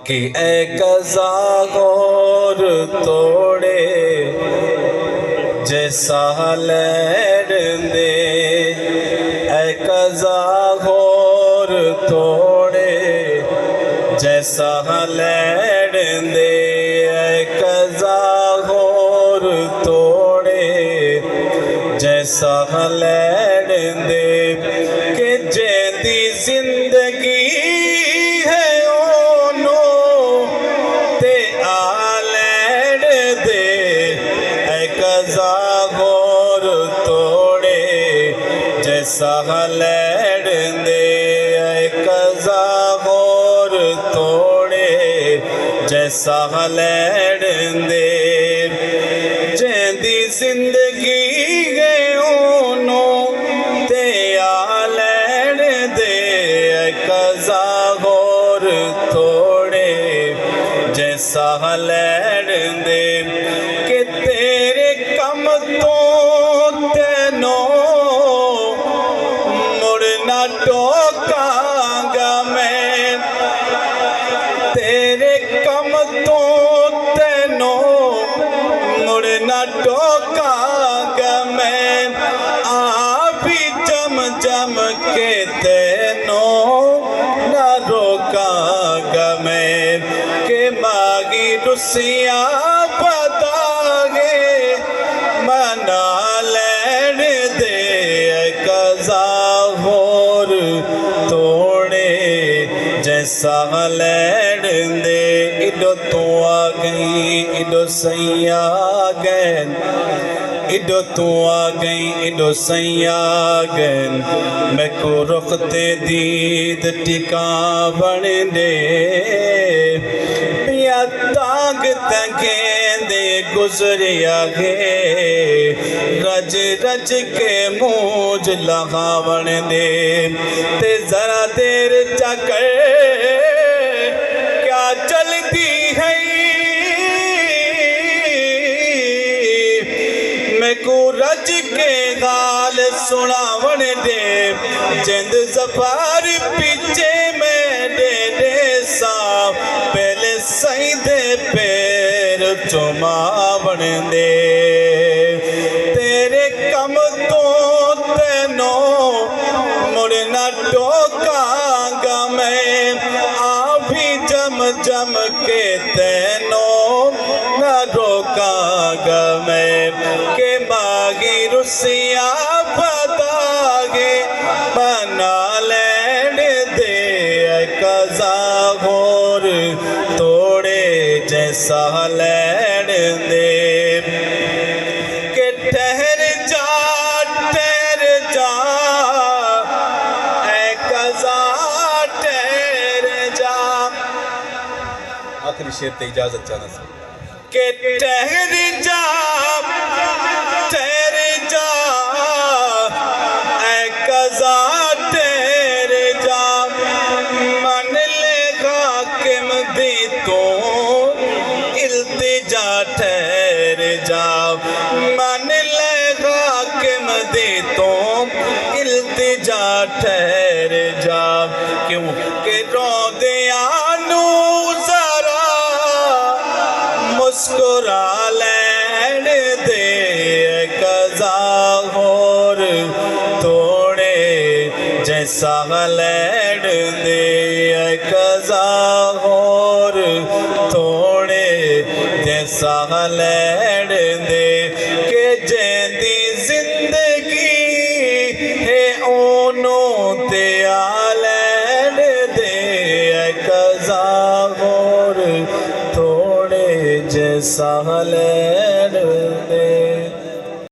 कि ए कज़ा गौर तोड़े जैसा लैड़ दे, ए कज़ा गौर तोड़े जैसा लैड़ दे, ए कज़ा गौर तोड़े जैसा लैड़ दे, कि जेंदी जिंदगी जैसा लैड़ दे, कज़ा गौर तोड़े जैसा लैड़ दे, जेंदी जिंदगी गयोनो ते आ लैड़ दे, कज़ा गौर तोड़े जैसा लैड़ दे, कि तेरे कम तो तेनो टोकांगा मैं, तेरे कम तो तेनो मुड़ना टोकांगा मैं, आप ही जम जम के तेनो न रोकांगा मैं, के मागी रुसिया बतागे मना लैड़ दे, कज़ा गौर तोड़े जैसा लैड़ दे, इडो तू आ गई इडो सही आ गैन, इडो तू आ गई इडो सही आ गैन, मैं को रुख ते दीद टिका बन दे, पिया तांग तंगेंदे गुजरिया गे, रज रज के मूंज लगावण दे, ते जरा देर चकर क्या चलती है, मैं को रज के गाल सुनावण दे, जिंद सफार पीछे में दे सा, पहले सही दे पैर चुमावण दे, तेरे कम तो तेनो मुड़ना टोकांगा मैं, आप ही जम जम के तेनो न रोकांगा मैं, के मागी रुसिया बतागे बना लैड़ दे, कज़ा गौर तोड़े जैसा लैड़ दे, के ठहर जा ए कज़ा ठहर जा, आखिरी शेर ते इजाजत चाहना सी, के ठहर जा ए कज़ा ठहर जा, मन लेगा किम दी तो इल्तिजा ठहर जा, मन लेगा किम दे तो इल्तिजा ठहर जा, क्यों के रोदियानू जरा मुस्कुरा लैड़ दे, कज़ा गौर तोड़े जैसा लैड़ दे, कज़ा गौर तोड़े जैसा लैड़ दे, के जेंदी जिंदगी है ओनो ते आ लैड़ दे, कज़ा गौर तोड़े जैसा लैड़